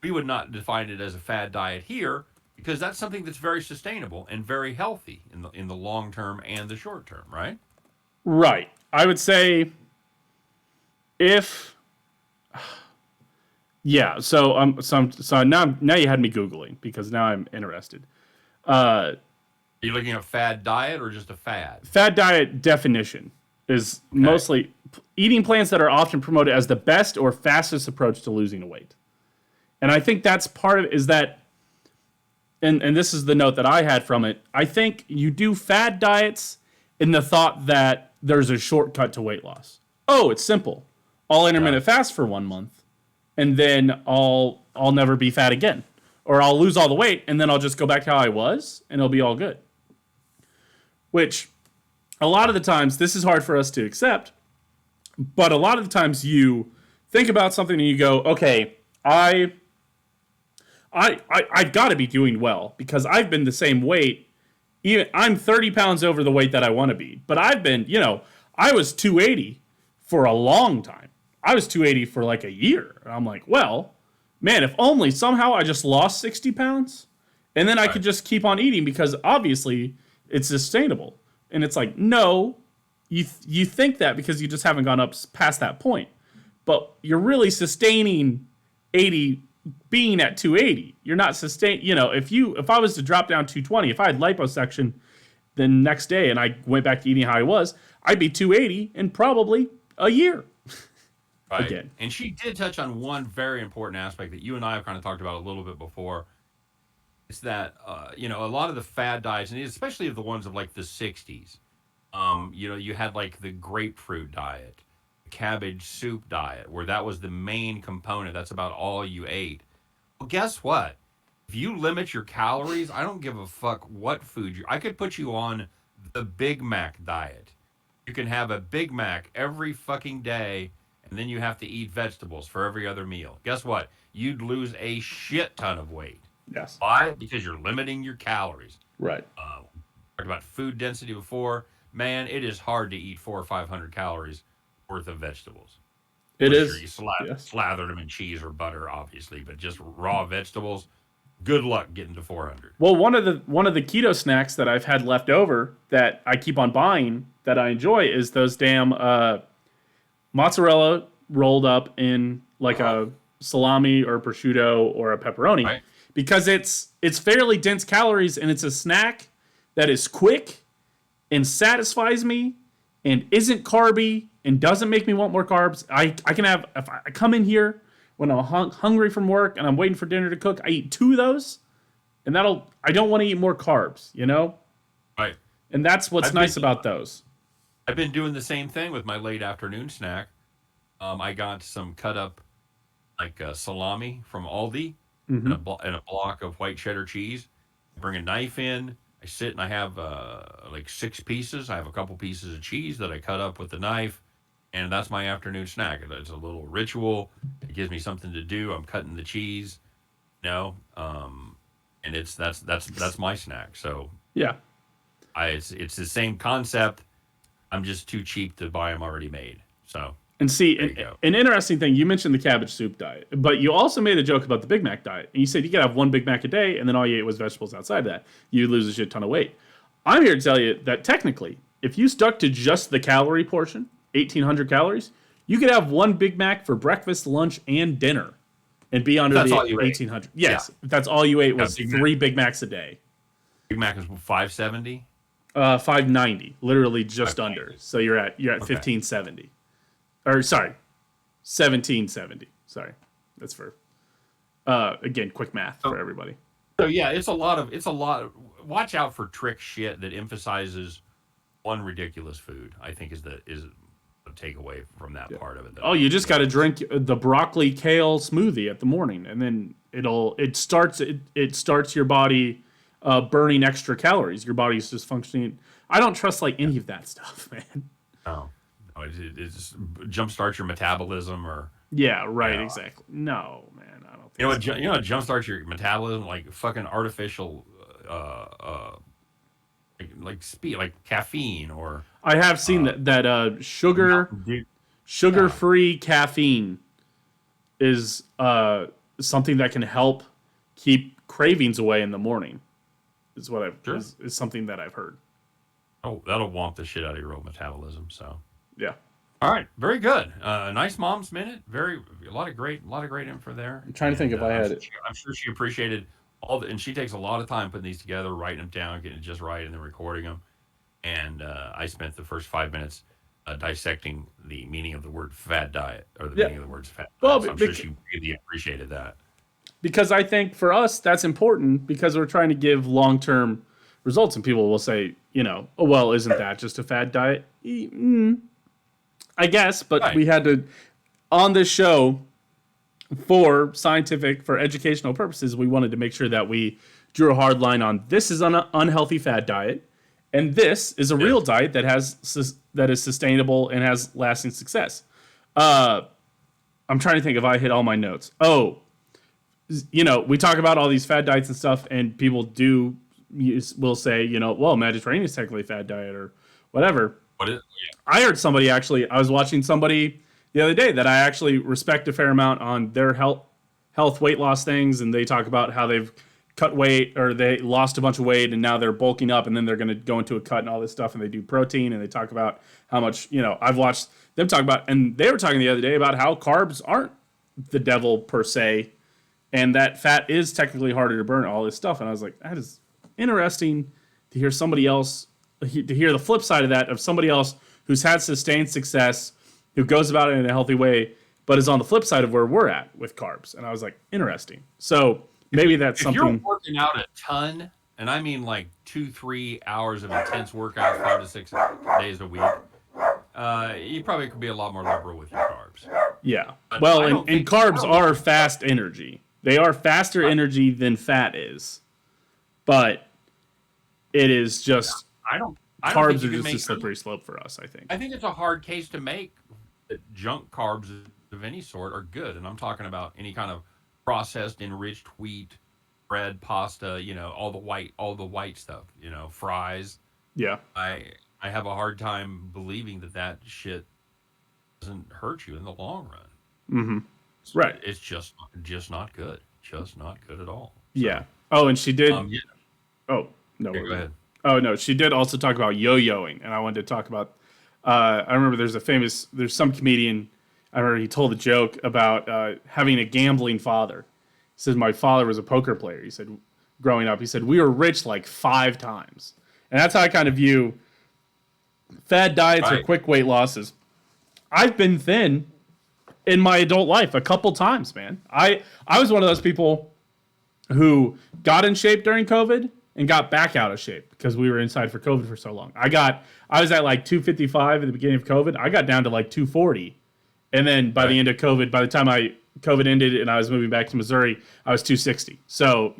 we would not define it as a fad diet here because that's something that's very sustainable and very healthy in the long term and the short term, right?
Right. I would say if yeah. So now you had me googling because now I'm interested. Uh,
Are you looking at fad diet or just a fad?
Fad diet definition is
Okay.
mostly eating plans that are often promoted as the best or fastest approach to losing weight. And I think that's part of it is that, and this is the note that I had from it. I think you do fad diets in the thought that there's a shortcut to weight loss. Oh, it's simple. I'll
Yeah.
intermittent fast for 1 month, and then I'll never be fat again, or I'll lose all the weight, and then I'll just go back to how I was, and it'll be all good. Which a lot of the times this is hard for us to accept, but a lot of the times you think about something and you go, okay, I've got to be doing well because I've been the same weight. Even I'm 30 pounds over the weight that I want to be, but I've been, I was 280 for a long time. I was 280 for like a year. And I'm like, well, man, if only somehow I just lost 60 pounds and then I could
Right.
just keep on eating because obviously it's sustainable. And it's like, no, you think that because you just haven't gone up past that point, but you're really sustaining 80 being at 280. You're not sustain. If I was to drop down 220, if I had liposuction the next day and I went back to eating how I was, I'd be 280 in probably a year
Right.
again.
And she did touch on one very important aspect that you and I have kind of talked about a little bit before. It's that a lot of the fad diets, and especially of the ones of like the '60s, You had like the grapefruit diet, cabbage soup diet, where that was the main component. That's about all you ate. Well, guess what? If you limit your calories, I don't give a fuck what food you. I could put you on the Big Mac diet. You can have a Big Mac every fucking day, and then you have to eat vegetables for every other meal. Guess what? You'd lose a shit ton of weight.
Yes.
Why? Because you're limiting your calories.
Right.
Talked about food density before. Man, it is hard to eat 400 or 500 calories worth of vegetables.
It
Unless
is.
you
Yes.
slathered them in cheese or butter, obviously, but just raw vegetables. Good luck getting to 400.
Well, one of the keto snacks that I've had left over that I keep on buying that I enjoy is those damn mozzarella rolled up in like a salami or prosciutto or a pepperoni,
Right?
because it's fairly dense calories and it's a snack that is quick and satisfies me and isn't carby and doesn't make me want more carbs. I can have, if I come in here when I'm hungry from work and I'm waiting for dinner to cook, I eat 2 of those, and I don't want to eat more carbs, you know?
Right.
And that's what's
I've
nice
been
about those.
I've been doing the same thing with my late afternoon snack. I got some cut up like salami from Aldi and a block of white cheddar cheese. I bring a knife in. I sit and I have like 6 pieces. I have a couple pieces of cheese that I cut up with the knife, and that's my afternoon snack. It's a little ritual. It gives me something to do. I'm cutting the cheese, and that's my snack. So
Yeah.
it's the same concept. I'm just too cheap to buy them already made. So
And see,
there you go.
an interesting thing, you mentioned the cabbage soup diet, but you also made a joke about the Big Mac diet. And you said you could have 1 Big Mac a day, and then all you ate was vegetables outside of that. You lose a shit ton of weight. I'm here to tell you that technically, if you stuck to just the calorie portion, 1,800 calories, you could have 1 Big Mac for breakfast, lunch, and dinner and be under
That's
the
all you ate.
1,800. Yes, if that's all you ate was
Big Mac.
3 Big Macs a day.
Big Mac is 570.
590, literally just
590.
under. So you're at 1570. Or sorry, 1770. Sorry, that's for again quick math for everybody.
So yeah, it's a lot. Watch out for trick shit that emphasizes one ridiculous food. I think is the takeaway from that part of it.
Oh, you just got to drink the broccoli kale smoothie at the morning, and then it starts your body burning extra calories. Your body's just functioning. I don't trust like any of that stuff, man.
No, it just jumpstarts your metabolism, or
Yeah, right,
Yeah.
exactly. No, man, I don't think
you know what?
so.
You know what jumpstarts your metabolism, like fucking artificial, like speed, like caffeine or
I have seen that
Dude,
sugar-free caffeine is something that can help keep cravings away in the morning. Is what
Sure.
is something that I've heard.
oh, that'll womp the shit out of your old metabolism. So.
Yeah,
All right, very good. Nice mom's minute. A lot of great info there.
I'm trying to think if I had it.
I'm sure she appreciated and she takes a lot of time putting these together, writing them down, getting it just right, and then recording them. And I spent the first 5 minutes dissecting the meaning of the word fad diet, or the
Yeah.
meaning of the words fad.
Well,
Diet. So I'm sure she really appreciated that.
Because I think for us that's important because we're trying to give long-term results, and people will say, oh well, isn't that just a fad diet? I guess, but
Right.
we had to on this show for educational purposes. We wanted to make sure that we drew a hard line on this is an unhealthy fad diet, and this is a real diet that is sustainable and has lasting success. I'm trying to think if I hit all my notes. Oh, we talk about all these fad diets and stuff, and people will say, well, Mediterranean is technically a fad diet or whatever.
What is?
I heard somebody I was watching somebody the other day that I actually respect a fair amount on their health weight loss things, and they talk about how they've cut weight or they lost a bunch of weight and now they're bulking up and then they're going to go into a cut and all this stuff, and they do protein and they talk about how much, I've watched them talk about, and they were talking the other day about how carbs aren't the devil per se, and that fat is technically harder to burn, all this stuff. And I was like, that is interesting to hear to hear the flip side of that, of somebody else who's had sustained success, who goes about it in a healthy way, but is on the flip side of where we're at with carbs. And I was like, interesting. So maybe that's
If you're
something.
working out a ton and I mean like 2-3 hours of intense workouts, 5 to 6 days a week, you probably could be a lot more liberal with your carbs.
Yeah.
But
Well,
I
and,
don't
and
think I
carbs
don't
are
think-
fast energy. They are faster energy than fat is. But it is just
I don't. I don't think
carbs
you
are
can
just a
make.
slippery slope for us, I think.
I think it's a hard case to make that junk carbs of any sort are good, and I'm talking about any kind of processed, enriched wheat, bread, pasta. All the white stuff. Fries.
Yeah.
I have a hard time believing that shit doesn't hurt you in the long run.
Right.
It's just not good. Just not good at all. So,
Yeah. Oh, and she did.
Yeah.
Oh, no.
Go ahead.
Oh, no. She did also talk about yo-yoing, and I wanted to talk about. I remember there's some comedian. I remember he told a joke about having a gambling father. He said, my father was a poker player. He said, growing up, he said, we were rich like 5 times. And that's how I kind of view fad diets or
Right.
quick weight losses. I've been thin in my adult life a couple times, man. I was one of those people who got in shape during COVID and got back out of shape because we were inside for COVID for so long. I was at like 255 at the beginning of COVID. I got down to like 240. And then by the end of COVID, by the time COVID ended and I was moving back to Missouri, I was 260. So,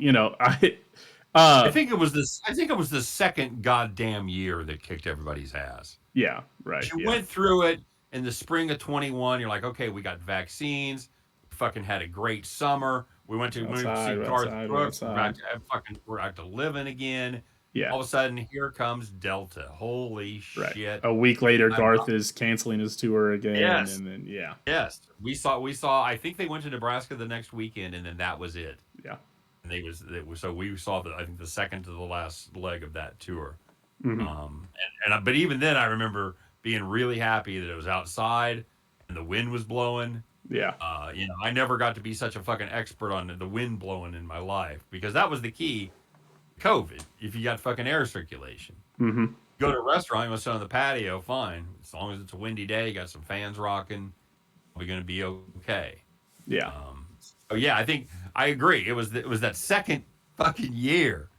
I think it was this. I think it was the second goddamn year that kicked everybody's ass.
yeah, right.
You
Yeah.
went through it in the spring of 21. You're like, okay, we got vaccines. We fucking had a great summer. We went to
Outside,
see
we're
Garth
outside,
Brooks.
we're
We're out to living again.
Yeah.
All of a sudden, here comes Delta. Holy
Right.
shit!
A week later, Garth is canceling his tour again.
Yes.
And then, yeah.
Yes, we saw. I think they went to Nebraska the next weekend, and then that was it.
Yeah.
And so we saw I think the second to the last leg of that tour. But even then, I remember being really happy that it was outside and the wind was blowing.
Yeah.
I never got to be such a fucking expert on the wind blowing in my life because that was the key. COVID, if you got fucking air circulation. Go to a restaurant, you want to sit on the patio, fine. As long as it's a windy day, you got some fans rocking, we're going to be okay.
Yeah.
So yeah, I think I agree. It was that second fucking year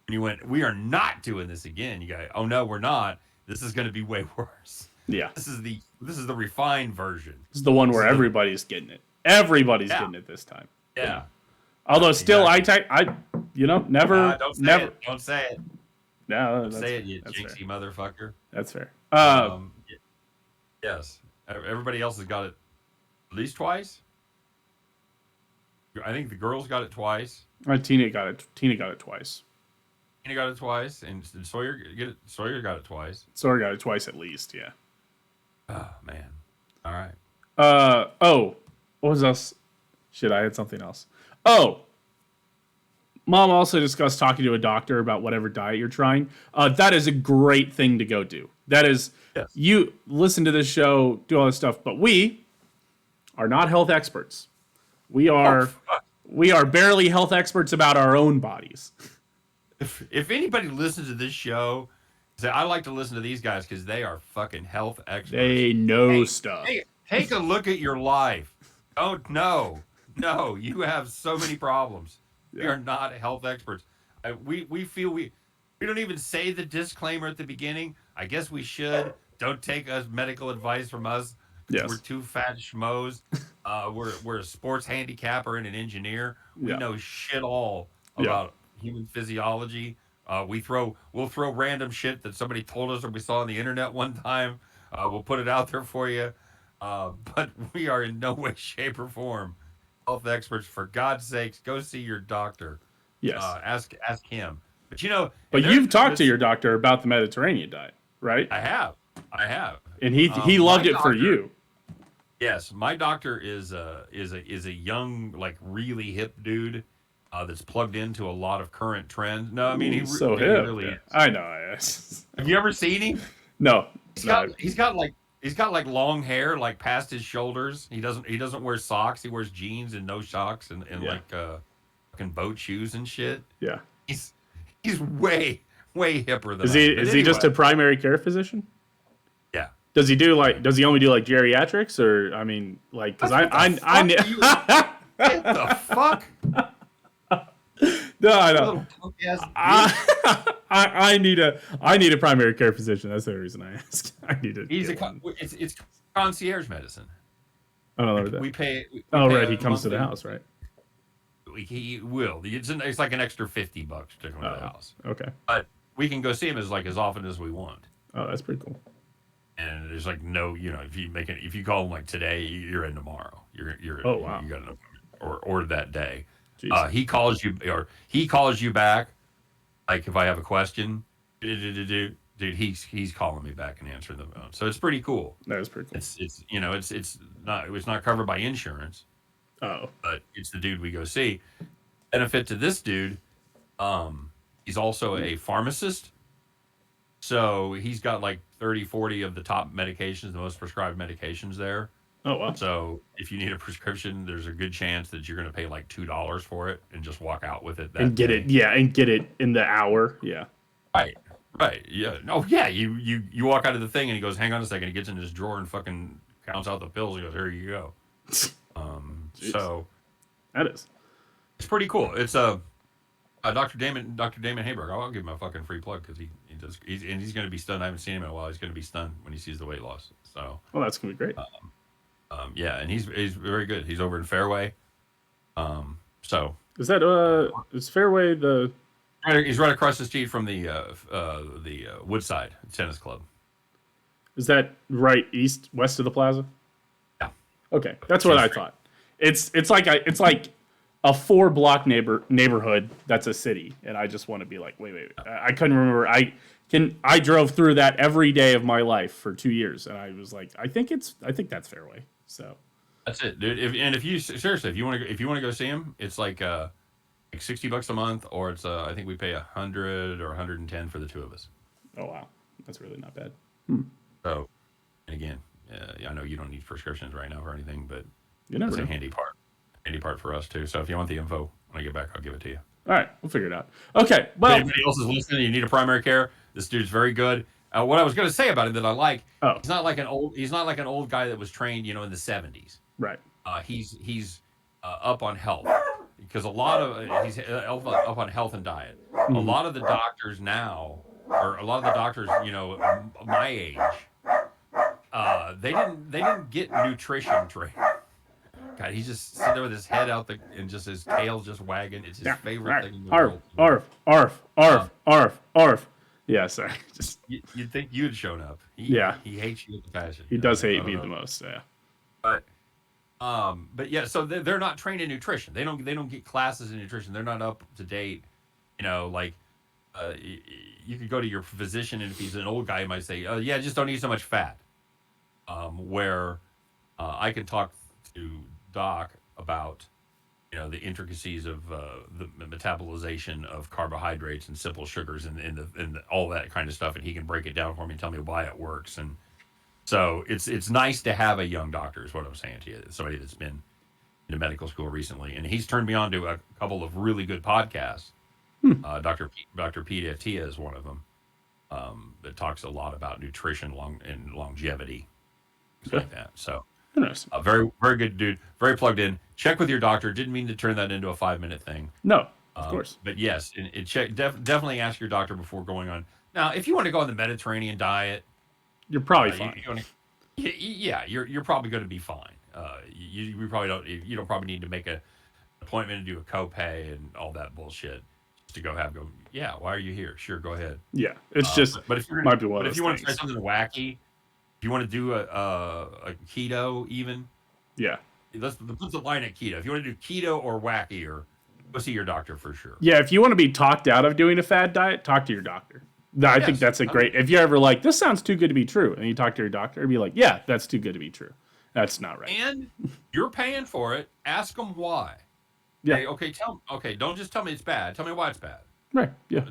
when you went, we are not doing this again. You go, oh no, we're not. This is going to be way worse.
Yeah.
This is the refined version.
This is the one where everybody's getting it. Everybody's getting it this time.
Yeah.
Although still,
Exactly.
never,
Don't say
never.
it. Don't say it.
No,
Don't
that's,
say it, you
that's
jinxy
fair.
motherfucker.
That's fair.
Yes. Everybody else has got it at least twice. I think the girls got it twice.
Tina got it. Tina got it twice.
Tina got it twice, and Sawyer got it twice.
Sawyer got it twice at least. Yeah.
Oh man. All right.
Oh, what was else? Shit, I had something else. Oh, Mom also discussed talking to a doctor about whatever diet you're trying. That is a great thing to go do. That is,
Yes.
you listen to this show, do all this stuff, but we are not health experts. We are barely health experts about our own bodies.
If anybody listens to this show, say I like to listen to these guys because they are fucking health experts.
They know stuff.
Hey, take a look at your life. Don't know. No, you have so many problems. We are not health experts. We feel we don't even say the disclaimer at the beginning. I guess we should. Don't take us medical advice from us.
Yes.
We're two fat schmoes. We're a sports handicapper and an engineer. We
Yeah.
know shit all about human physiology. We'll throw random shit that somebody told us or we saw on the internet one time. We'll put it out there for you. But we are in no way, shape, or form health experts. For God's sakes, go see your doctor.
Yes.
Ask him. But
But you've talked to your doctor about the Mediterranean diet, right?
I have.
And he loved
my
it for
doctor-
you.
Yes, my doctor is a young, like really hip dude that's plugged into a lot of current trends. No, I mean
He's so
he
hip.
really
Yeah.
is.
I know.
Have you ever seen him?
No.
He's got like long hair like past his shoulders. He doesn't wear socks. He wears jeans and no socks and like fucking boat shoes and shit.
Yeah.
He's way hipper than
Is
I
he
am. But
he just a
anyway,
primary care physician?
yeah.
Does he only do like geriatrics or I mean like cuz I
What the fuck?
No, I know.
Little punk-ass bitch.
I need a primary care physician. That's the only reason I asked. I need to.
He's
get one.
it's concierge medicine.
I don't know what that.
We pay. We
Oh,
pay
right.
a
He comes to the
monthly-
house, right?
He will. It's like an extra $50 to come to the house.
Okay.
But we can go see him as often as we want.
Oh, that's pretty cool.
And there's like no, if you call him like today, you're in tomorrow. You're
Oh, wow.
you got an appointment or that day.
Jeez.
He calls you back. Like if I have a question, dude, he's calling me back and answering the phone. So it's pretty cool.
That is pretty cool.
It's not covered by insurance,
Oh.
but it's the dude we go see. Benefit to this dude, he's also a pharmacist. So he's got like 30, 40 of the top medications, the most prescribed medications there.
Oh, wow.
So if you need a prescription, there's a good chance that you're going to pay like $2 for it and just walk out with it.
And get
day.
it. Yeah, and get it in the hour. Yeah.
Right. Yeah. No, yeah. You walk out of the thing and he goes, hang on a second. He gets in his drawer and fucking counts out the pills. He goes, here you go.
Jeez.
So
That is.
it's pretty cool. It's Dr. Damon Hayberg. I'll give him a fucking free plug because he's going to be stunned. I haven't seen him in a while. He's going to be stunned when he sees the weight loss. So
Well, that's gonna be great.
yeah, and he's very good. He's over in Fairway. So
Is that is Fairway the?
he's right across the street from the Woodside Tennis Club.
Is that right west of the plaza?
Yeah.
Okay, that's what I thought. It's like a 4-block neighborhood that's a city, and I just want to be like, wait. I couldn't remember. I drove through that every day of my life for 2 years, and I was like, I think that's Fairway. So
That's it, dude. If you want to go see him, it's like $60 a month, or it's I think we pay 100 or 110 for the two of us.
oh wow, that's really not bad.
So, and again, I know you don't need prescriptions right now or anything, but
You never
it's
know.
a handy part for us too. So if you want the info when I get back, I'll give it to you.
All right, we'll figure it out. Okay,
If
well,
anybody else is listening, you need a primary care. This dude's very good. What I was going to say about him that I like,
Oh.
he's not like an old guy that was trained, in the 70s.
right.
He's up on health because he's up on health and diet. A lot of the doctors now, or a lot of the doctors, my age, they didn't get nutrition training. God, he's just sitting there with his head out and just his tail just wagging. It's his favorite thing in the world.
Arf. Yeah, sorry. Just
You'd think you'd shown up. He hates you with a passion.
he does hate me the most. Yeah.
But yeah, so they're not trained in nutrition. They don't get classes in nutrition. They're not up to date. You could go to your physician, and if he's an old guy, he might say, "Oh yeah, just don't eat so much fat." Where I can talk to Doc about the intricacies of the metabolization of carbohydrates and simple sugars and all that kind of stuff, and he can break it down for me and tell me why it works. And so it's nice to have a young doctor, is what I'm saying to you. Somebody that's been into medical school recently, and he's turned me on to a couple of really good podcasts. Dr. Pete Attia is one of them that talks a lot about nutrition and longevity, things like that. So
Interesting.
very, very good dude, very plugged in. Check with your doctor. Didn't mean to turn that into a 5-minute thing.
No, of course.
But yes, definitely ask your doctor before going on. Now, if you want to go on the Mediterranean diet,
You're probably fine.
You're probably going to be fine. You probably don't. You don't probably need to make an appointment and do a copay and all that bullshit just to go. Yeah, why are you here? Sure, go ahead.
Yeah, it's just.
But if you're
might be one
but
of
if
those
you want to try
things.
something wacky, if you want to do a keto, even
Yeah.
let's put the line at keto. If you want to do keto or wacky, or go see your doctor for sure.
Yeah, if you want to be talked out of doing a fad diet, talk to your doctor. I think that's a great. If you're ever like, this sounds too good to be true, and you talk to your doctor, and be like, yeah, that's too good to be true. That's not right.
And you're paying for it. Ask them why.
Yeah.
Okay, don't just tell me it's bad. Tell me why it's bad.
Right. Yeah.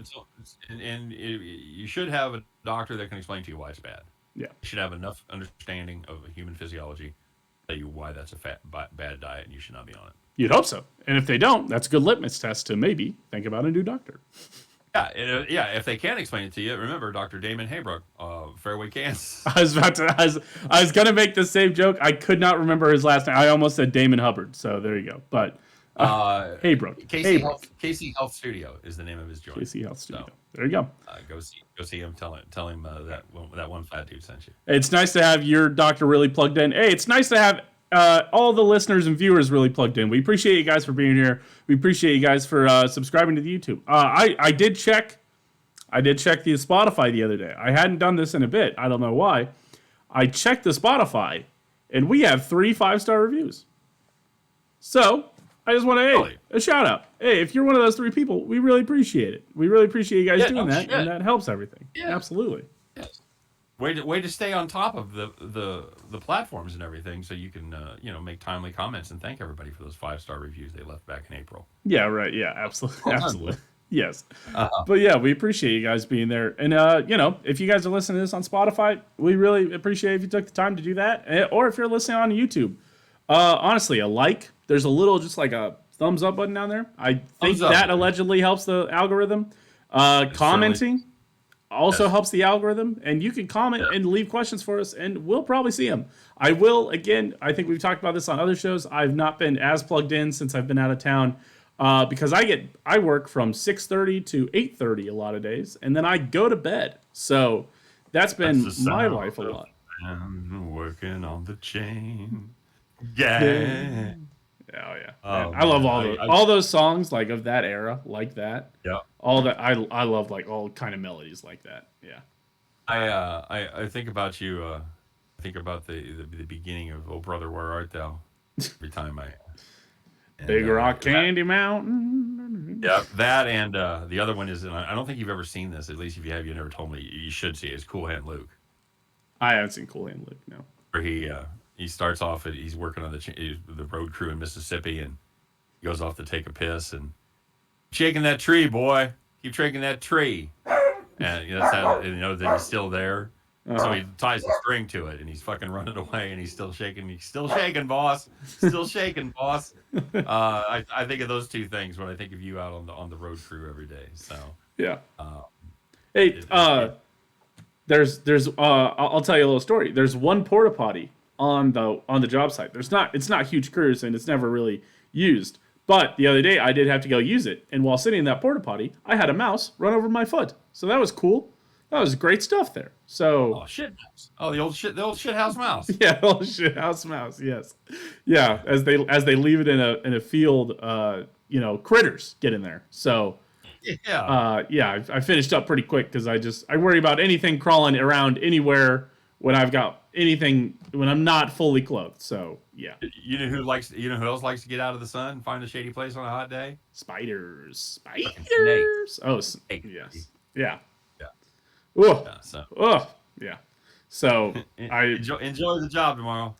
And you should have a doctor that can explain to you why it's bad.
Yeah.
You should have enough understanding of human physiology to tell you why that's a bad diet and you should not be on it.
You'd hope so. And if they don't, that's a good litmus test to maybe think about a new doctor.
Yeah, if they can't explain it to you, remember Dr. Damon Haybrook, Fairway, Kansas.
I was gonna make the same joke. I could not remember his last name. I almost said Damon Hubbard. So there you go. But Hey, bro. Hey, bro.
Casey Health Studio is the name of his joint.
Casey Health Studio.
So
There you go.
go see him. Tell him that one fat dude sent you.
It's nice to have your doctor really plugged in. Hey, it's nice to have all the listeners and viewers really plugged in. We appreciate you guys for being here. We appreciate you guys for subscribing to the YouTube. I did check. I did check the Spotify the other day. I hadn't done this in a bit. I don't know why. I checked the Spotify, and we have 3 5-star reviews. So I just want to a shout out. Hey, if you're one of those 3 people, we really appreciate it. We really appreciate you guys doing that, and that helps everything. Yeah. Absolutely.
Yes. Way to stay on top of the platforms and everything, so you can make timely comments and thank everybody for those 5-star reviews they left back in April.
Yeah. Right. Yeah. Absolutely. Absolutely. Yes. But yeah, we appreciate you guys being there. And, if you guys are listening to this on Spotify, we really appreciate if you took the time to do that. Or if you're listening on YouTube, honestly, a like, there's a little, just like a thumbs up button down there. I think that allegedly helps the algorithm. Commenting also helps the algorithm. And you can comment and leave questions for us, and we'll probably see them. I will, again, I think we've talked about this on other shows. I've not been as plugged in since I've been out of town. Because I work from 6:30 to 8:30 a lot of days, and then I go to bed. So that's been my life a lot.
I'm working on the chain. Yeah.
Oh yeah. I love all those songs like of that era, like that.
Yeah.
All that I love, like all kind of melodies like that. Yeah.
I think about you. I think about the beginning of "Oh Brother, Where Art Thou" every time I.
Big Rock Candy Mountain.
Yeah, that and the other one is, and I don't think you've ever seen this. At least if you have, you never told me. You should see it. It's Cool Hand Luke.
I haven't seen Cool Hand Luke, no.
Where he starts off, he's working on the road crew in Mississippi, and he goes off to take a piss and shaking that tree, boy. Keep shaking that tree, and that's how that he's still there. So he ties a string to it, and he's fucking running away, and he's still shaking. He's still shaking, boss. Still shaking, boss. I think of those 2 things when I think of you out on the road crew every day. So
yeah. Hey, there's I'll tell you a little story. There's one porta potty on the job site. It's not huge crews, and it's never really used. But the other day I did have to go use it, and while sitting in that porta potty, I had a mouse run over my foot. So that was cool. That was great stuff there. So
shit mouse. Oh, the old shit house mouse.
Yeah, the old shit house mouse. Yes, yeah. As they leave it in a field, critters get in there. So yeah. I finished up pretty quick because I worry about anything crawling around anywhere when I'm not fully clothed. So yeah.
You know who else likes to get out of the sun and find a shady place on a hot day?
Spiders. Oh, yes. Yeah. Oh, yeah. So I
enjoy the job tomorrow.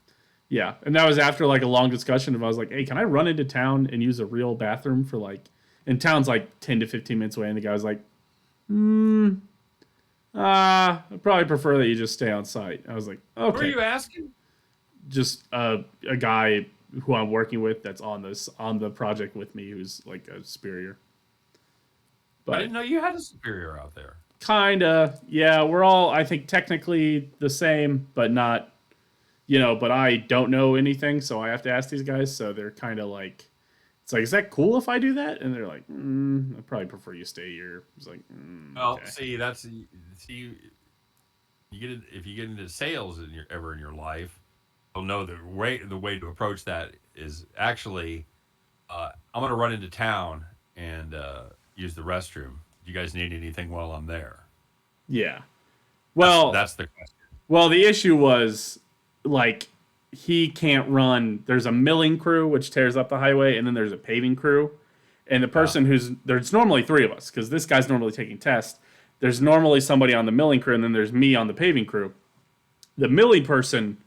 Yeah, and that was after like a long discussion. I was like, "Hey, can I run into town and use a real bathroom for like?" And town's like 10 to 15 minutes away, and the guy was like, I'd probably prefer that you just stay on site." I was like, "Okay."
Who are you asking?
Just a guy who I'm working with that's on the project with me, who's like a superior.
But I didn't know you had a superior out there.
Kinda, yeah. We're all, I think, technically the same, but not, but I don't know anything, so I have to ask these guys. So they're kind of like, it's like, is that cool if I do that? And they're like, I probably prefer you stay here. It's like,
well,
okay.
If you get into sales in your life, you'll know the way to approach that is actually, I'm going to run into town and use the restroom. Do you guys need anything while I'm there?
Yeah. Well,
that's the question.
Well, the issue was like he can't run. There's a milling crew which tears up the highway, and then there's a paving crew. And the person there's normally 3 of us because this guy's normally taking tests. There's normally somebody on the milling crew, and then there's me on the paving crew. The milling person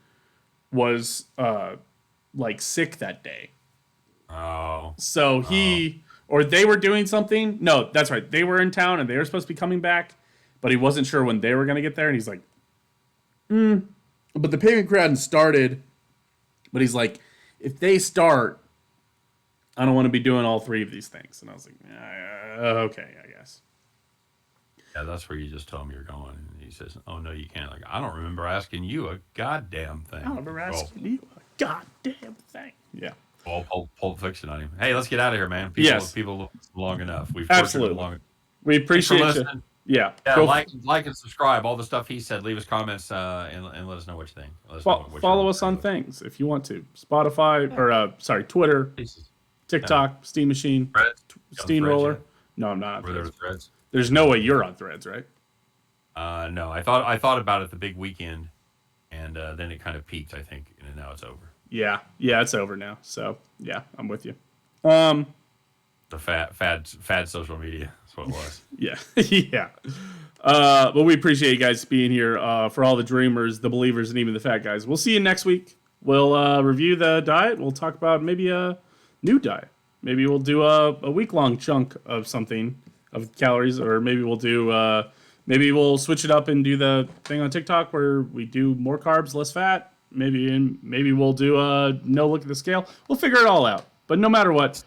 was like sick that day.
Oh.
So or they were doing something. No, that's right. They were in town and they were supposed to be coming back, but he wasn't sure when they were going to get there. And he's like, But the paving crew hadn't started. But he's like, if they start, I don't want to be doing all 3 of these things. And I was like, okay, I guess.
Yeah, that's where you just tell him you're going. And he says, oh, no, you can't. Like, I don't remember asking you a goddamn thing.
I don't remember asking you a goddamn thing. Yeah.
All Pulp Fiction on him. Hey, let's get out of here, man.
Yes.
People long enough. We've
Absolutely.
tortured them long enough.
We
Thanks for
appreciate you.
listening.
Yeah.
Yeah,
Go
like and subscribe. All the stuff he said. Leave us comments and let us know what you think. Let us know what
follow
you're
us on
with.
things if you want to. Spotify or Twitter,
Pieces.
TikTok, Steam Machine,
Threads?
Steamroller.
Threads,
No, I'm not on
Were there
Threads.
threads?
There's no way you're on Threads, right?
No, I thought about it the big weekend, and then it kind of peaked, I think, and now it's over.
Yeah, it's over now. So yeah, I'm with you.
The fad social media. That's what it was.
Yeah, yeah. But we appreciate you guys being here for all the dreamers, the believers, and even the fat guys. We'll see you next week. We'll review the diet. We'll talk about maybe a new diet. Maybe we'll do a week-long chunk of something of calories, or maybe we'll do maybe we'll switch it up and do the thing on TikTok where we do more carbs, less fat. Maybe we'll do no look at the scale. We'll figure it all out. But no matter what,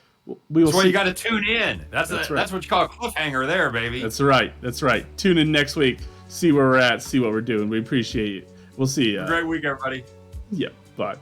we will.
That's why
see.
you got to tune in. That's what you call a cliffhanger, there, baby.
That's right. Tune in next week. See where we're at. See what we're doing. We appreciate you. We'll see you.
Great week, everybody.
Yep. Bye.